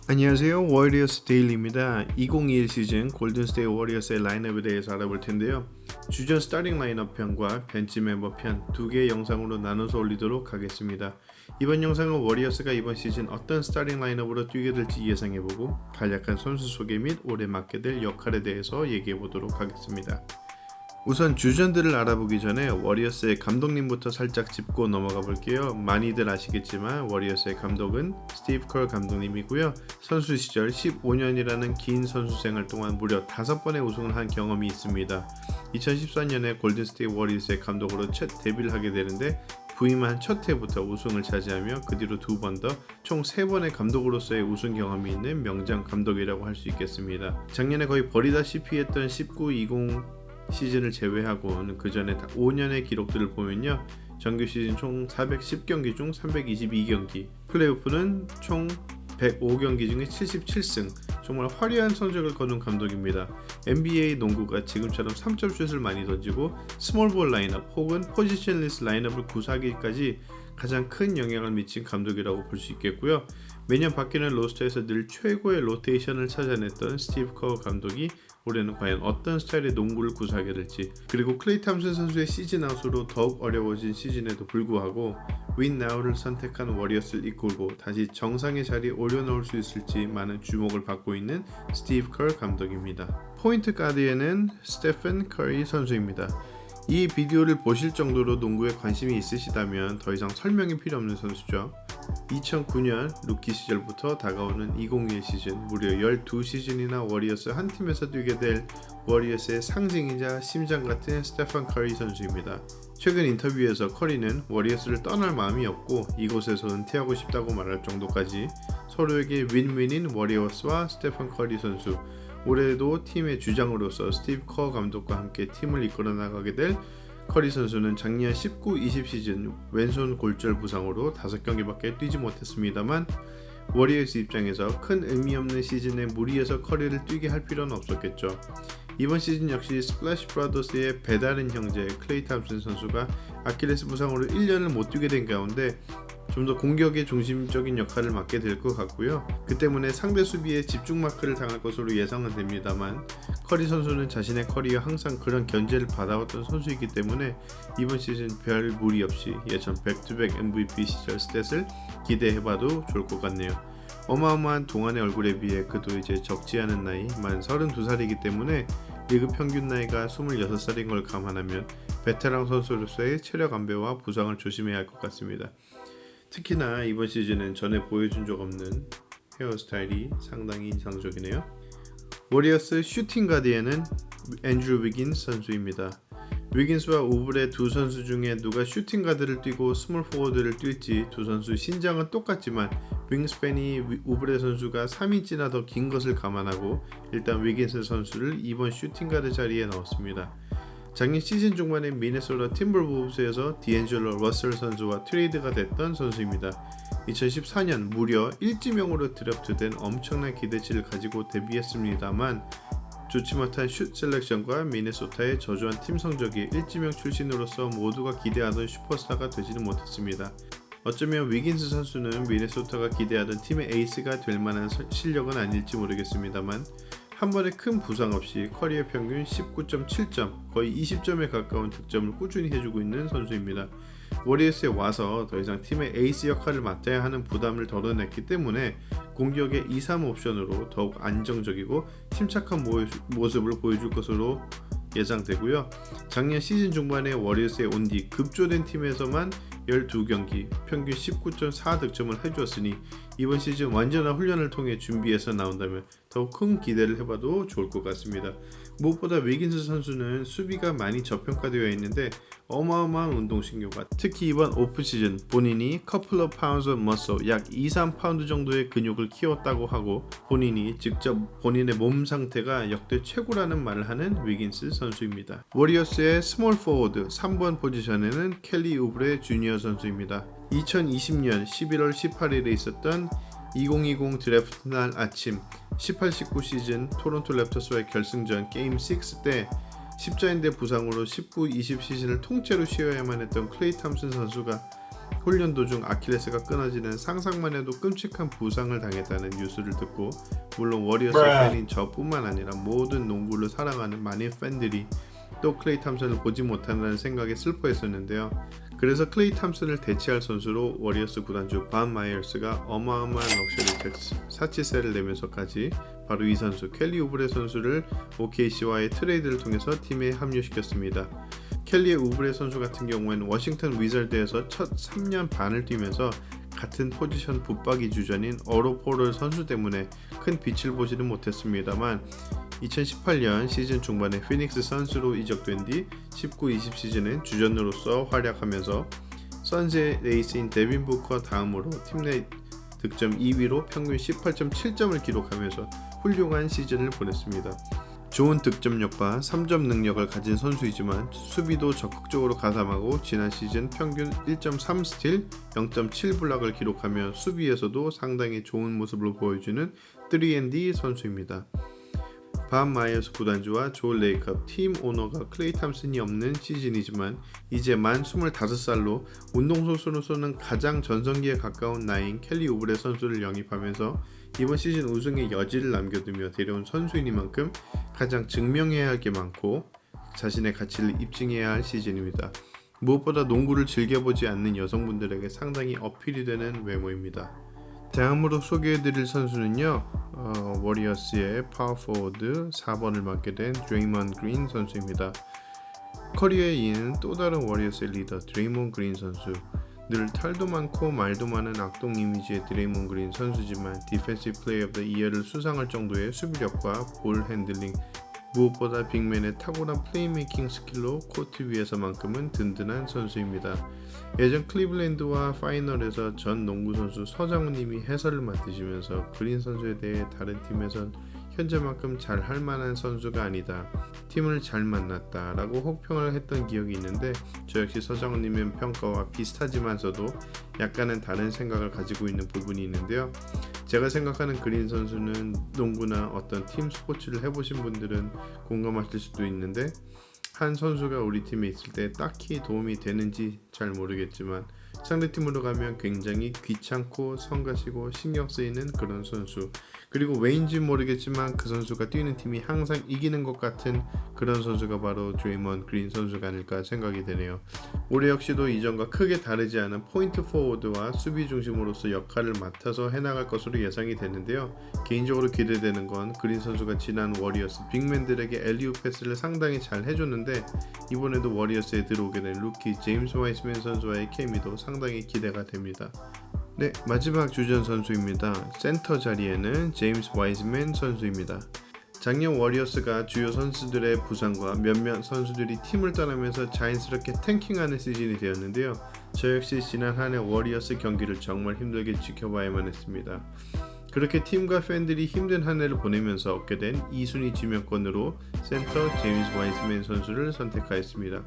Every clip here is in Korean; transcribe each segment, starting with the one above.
안녕하세요. 워리어스 데일리입니다. 2021 시즌 골든스테이트 워리어스의 라인업에 대해서 알아볼 텐데요. 주전 스타팅 라인업 편과 벤치 멤버 편 두 개의 영상으로 나눠서 올리도록 하겠습니다. 이번 영상은 워리어스가 이번 시즌 어떤 스타팅 라인업으로 뛰게 될지 예상해보고 간략한 선수 소개 및 올해 맡게 될 역할에 대해서 얘기해보도록 하겠습니다. 우선 주전들을 알아보기 전에 워리어스의 감독님부터 살짝 짚고 넘어가 볼게요. 많이들 아시겠지만 워리어스의 감독은 스티브 컬 감독님이고요. 선수 시절 15년이라는 긴 선수 생활 동안 무려 5번의 우승을 한 경험이 있습니다. 2014년에 골든스테이트 워리어스의 감독으로 첫 데뷔를 하게 되는데 부임한 첫 해부터 우승을 차지하며 그 뒤로 2번 더 총 3번의 감독으로서의 우승 경험이 있는 명장 감독이라고 할 수 있겠습니다. 작년에 거의 버리다시피 했던 19-20 시즌을 제외하고는 그 전에 5년의 기록들을 보면요, 정규 시즌 총 410경기 중 322경기, 플레이오프는 총 105경기 중에 77승, 정말 화려한 성적을 거둔 감독입니다. NBA 농구가 지금처럼 3점슛을 많이 던지고 스몰볼 라인업 혹은 포지션리스 라인업을 구사하기까지 가장 큰 영향을 미친 감독이라고 볼 수 있겠고요. 매년 바뀌는 로스터에서 늘 최고의 로테이션을 찾아냈던 스티브 커 감독이 올해는 과연 어떤 스타일의 농구를 구사하게 될지, 그리고 클레이 탐슨 선수의 시즌 아웃으로 더욱 어려워진 시즌에도 불구하고 윈 나우를 선택한 워리어스를 이끌고 다시 정상의 자리에 올려놓을 수 있을지 많은 주목을 받고 있는 스티브 커 감독입니다. 포인트 가드에는 스테픈 커리 선수입니다. 이 비디오를 보실 정도로 농구에 관심이 있으시다면 더 이상 설명이 필요 없는 선수죠. 2009년 루키 시절부터 다가오는 2021 시즌 무려 12시즌이나 워리어스 한 팀에서 뛰게 될 워리어스의 상징이자 심장 같은 스테판 커리 선수입니다. 최근 인터뷰에서 커리는 워리어스를 떠날 마음이 없고 이곳에서 은퇴하고 싶다고 말할 정도까지 서로에게 윈윈인 워리어스와 스테판 커리 선수, 올해도 팀의 주장으로서 스티브 커 감독과 함께 팀을 이끌어 나가게 될 커리 선수는 작년 19-20 시즌 왼손 골절 부상으로 5경기밖에 뛰지 못했습니다만 워리어스 입장에서 큰 의미 없는 시즌에 무리해서 커리를 뛰게 할 필요는 없었겠죠. 이번 시즌 역시 스플래시 브라더스의 배다른 형제 클레이 탐슨 선수가 아킬레스 부상으로 1년을 못 뛰게 된 가운데 좀 더 공격의 중심적인 역할을 맡게 될 것 같고요. 그 때문에 상대 수비에 집중 마크를 당할 것으로 예상은 됩니다만 커리 선수는 자신의 커리어 항상 그런 견제를 받아왔던 선수이기 때문에 이번 시즌 별 무리 없이 예전 백투백 MVP 시절 스탯을 기대해봐도 좋을 것 같네요. 어마어마한 동안의 얼굴에 비해 그도 이제 적지 않은 나이 만 32살이기 때문에 리그 평균 나이가 26살인 걸 감안하면 베테랑 선수로서의 체력 안배와 부상을 조심해야 할 것 같습니다. 특히나 이번 시즌은 전에 보여준 적 없는 헤어스타일이 상당히 인상적이네요. 워리어스 슈팅 가드에는 앤드루 위긴스 선수입니다. 위긴스와 우블의 두 선수 중에 누가 슈팅 가드를 뛰고 스몰 포워드를 뛸지 두 선수 신장은 똑같지만 윙스팬이 우블의 선수가 3인치나 더 긴 것을 감안하고 일단 위긴스 선수를 이번 슈팅 가드 자리에 넣었습니다. 작년 시즌 중반에 미네소타 팀버볼브스에서 디앤젤로 러셀 선수와 트레이드가 됐던 선수입니다. 2014년 무려 1지명으로 드래프트된 엄청난 기대치를 가지고 데뷔했습니다만 좋지 못한 슛 셀렉션과 미네소타의 저조한 팀 성적이 1지명 출신으로서 모두가 기대하던 슈퍼스타가 되지는 못했습니다. 어쩌면 위긴스 선수는 미네소타가 기대하던 팀의 에이스가 될 만한 실력은 아닐지 모르겠습니다만 한 번에 큰 부상 없이 커리어 평균 19.7점, 거의 20점에 가까운 득점을 꾸준히 해주고 있는 선수입니다. 워리어스에 와서 더 이상 팀의 에이스 역할을 맡아야 하는 부담을 덜어냈기 때문에 공격의 2-3 옵션으로 더욱 안정적이고 침착한 모습을 보여줄 것으로 예상되고요. 작년 시즌 중반에 워리어스에 온 뒤 급조된 팀에서만 12경기 평균 19.4득점을 해주었으니 이번 시즌 완전한 훈련을 통해 준비해서 나온다면 더욱 큰 기대를 해봐도 좋을 것 같습니다. 무엇보다 위긴스 선수는 수비가 많이 저평가되어 있는데 어마어마한 운동신경과 특히 이번 오프시즌 본인이 couple of pounds of muscle 약 2-3파운드 정도의 근육을 키웠다고 하고 본인이 직접 본인의 몸 상태가 역대 최고라는 말을 하는 위긴스 선수입니다. 워리어스의 스몰 포워드 3번 포지션에는 켈리 우브레 주니어 선수입니다. 2020년 11월 18일에 있었던 2020 드래프트 날 아침 18-19 시즌 토론토 랩터스와의 결승전 게임 6 때 십자인대 부상으로 19-20 시즌을 통째로 쉬어야만 했던 클레이 탐슨 선수가 훈련 도중 아킬레스가 끊어지는 상상만 해도 끔찍한 부상을 당했다는 뉴스를 듣고 물론 워리어스 팬인 저뿐만 아니라 모든 농구를 사랑하는 많은 팬들이 또 클레이 탐슨을 보지 못한다는 생각에 슬퍼했었는데요. 그래서 클레이 탐슨을 대체할 선수로 워리어스 구단주 밤 마이어스가 어마어마한 럭셔리 텍스 사치세를 내면서까지 바로 이 선수 켈리 우브레 선수를 OKC와의 트레이드를 통해서 팀에 합류시켰습니다. 켈리의 우브레 선수 같은 경우에는 워싱턴 위저드에서 첫 3년 반을 뛰면서 같은 포지션 붙박이 주전인 어로포럴 선수 때문에 큰 빛을 보지는 못했습니다만 2018년 시즌 중반에 피닉스 선스로 이적된 뒤 19-20 시즌은 주전으로서 활약하면서 선즈의 에이스인 데빈 부커 다음으로 팀 내 득점 2위로 평균 18.7점을 기록하면서 훌륭한 시즌을 보냈습니다. 좋은 득점력과 3점 능력을 가진 선수이지만 수비도 적극적으로 가담하고 지난 시즌 평균 1.3 스틸, 0.7 블락을 기록하며 수비에서도 상당히 좋은 모습을 보여주는 3&D 선수입니다. 밤 마이어스 구단주와 조 레이컵 팀 오너가 클레이 탐슨이 없는 시즌이지만 이제 만 25살로 운동선수로서는 가장 전성기에 가까운 나이인 켈리 우브레 선수를 영입하면서 이번 시즌 우승의 여지를 남겨두며 데려온 선수이니만큼 가장 증명해야 할 게 많고 자신의 가치를 입증해야 할 시즌입니다. 무엇보다 농구를 즐겨보지 않는 여성분들에게 상당히 어필이 되는 외모입니다. 다음으로 소개해드릴 선수는요, 워리어스의 파워포워드 4번을 맡게 된 드레이먼드 그린 선수입니다. 커리어에 이은 또 다른 워리어스의 리더 드레이먼드 그린 선수. 늘 탈도 많고 말도 많은 악동 이미지의 드레이먼드 그린 선수지만 디펜시브 플레이어 오브 더 이어를 수상할 정도의 수비력과 볼 핸들링, 무엇보다 빅맨의 탁월한 플레이메이킹 스킬로 코트 위에서만큼은 든든한 선수입니다. 예전 클리블랜드와 파이널에서 전 농구선수 서장훈님이 해설을 맡으시면서 그린 선수에 대해 다른 팀에선 현재만큼 잘 할만한 선수가 아니다, 팀을 잘 만났다 라고 혹평을 했던 기억이 있는데 저 역시 서장훈님의 평가와 비슷하지만서도 약간은 다른 생각을 가지고 있는 부분이 있는데요. 제가 생각하는 그린 선수는 농구나 어떤 팀 스포츠를 해보신 분들은 공감하실 수도 있는데 한 선수가 우리 팀에 있을 때 딱히 도움이 되는지 잘 모르겠지만 상대팀으로 가면 굉장히 귀찮고 성가시고 신경 쓰이는 그런 선수, 그리고 왜인지 모르겠지만 그 선수가 뛰는 팀이 항상 이기는 것 같은 그런 선수가 바로 드레이먼드 그린 선수가 아닐까 생각이 되네요. 올해 역시도 이전과 크게 다르지 않은 포인트 포워드와 수비 중심으로서 역할을 맡아서 해나갈 것으로 예상이 되는데요. 개인적으로 기대되는 건 그린 선수가 지난 워리어스 빅맨들에게 엘리웁 패스를 상당히 잘 해줬는데 이번에도 워리어스에 들어오게 된 루키 제임스 와이스맨 선수와의 케미도 상당히 기대가 됩니다. 네, 마지막 주전 선수입니다. 센터 자리에는 제임스 와이스맨 선수입니다. 작년 워리어스가 주요 선수들의 부상과 몇몇 선수들이 팀을 떠나면서 자연스럽게 탱킹하는 시즌이 되었는데요. 저 역시 지난 한 해 워리어스 경기를 정말 힘들게 지켜봐야만 했습니다. 그렇게 팀과 팬들이 힘든 한 해를 보내면서 얻게 된 2순위 지명권으로 센터 제임스 와이스맨 선수를 선택하였습니다.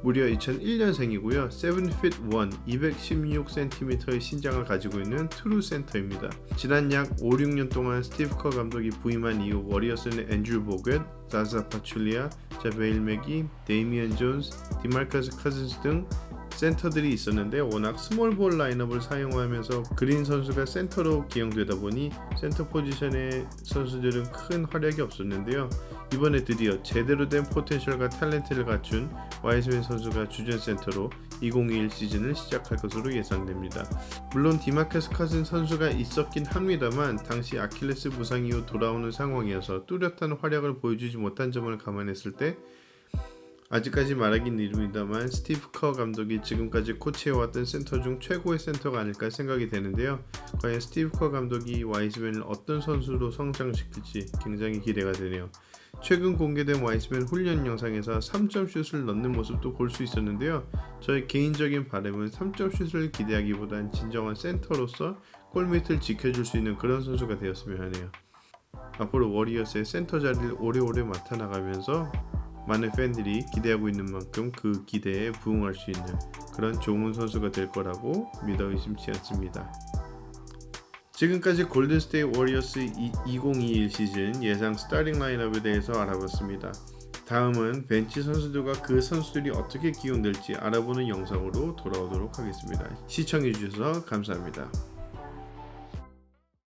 무려 2001년생이고요. 7ft 1, 216cm의 신장을 가지고 있는 트루 센터입니다. 지난 약 5-6년 동안 스티브 커 감독이 부임한 이후 워리어스는 앤드류 보겟, 자자 파출리아, 자베일 맥기, 데이미언 존스, 디마커스 커즌스 등 센터들이 있었는데 워낙 스몰볼 라인업을 사용하면서 그린 선수가 센터로 기용되다 보니 센터 포지션의 선수들은 큰 활약이 없었는데요. 이번에 드디어 제대로 된 포텐셜과 탤런트를 갖춘 와이스맨 선수가 주전 센터로 2021 시즌을 시작할 것으로 예상됩니다. 물론 디마커스 커즌 선수가 있었긴 합니다만 당시 아킬레스 부상 이후 돌아오는 상황이어서 뚜렷한 활약을 보여주지 못한 점을 감안했을 때 아직까지 말하긴 이릅니다만 스티브 커 감독이 지금까지 코치해왔던 센터 중 최고의 센터가 아닐까 생각이 되는데요. 과연 스티브 커 감독이 와이스맨을 어떤 선수로 성장시킬지 굉장히 기대가 되네요. 최근 공개된 와이스맨 훈련 영상에서 3점 슛을 넣는 모습도 볼 수 있었는데요. 저의 개인적인 바람은 3점 슛을 기대하기보단 진정한 센터로서 골밑을 지켜줄 수 있는 그런 선수가 되었으면 하네요. 앞으로 워리어스의 센터 자리를 오래오래 맡아나가면서 많은 팬들이 기대하고 있는 만큼 그 기대에 부응할 수 있는 그런 좋은 선수가 될 거라고 믿어 의심치 않습니다. 지금까지 골든스테이트 워리어스 2021 시즌 예상 스타팅 라인업에 대해서 알아봤습니다. 다음은 벤치 선수들과 그 선수들이 어떻게 기용될지 알아보는 영상으로 돌아오도록 하겠습니다. 시청해주셔서 감사합니다.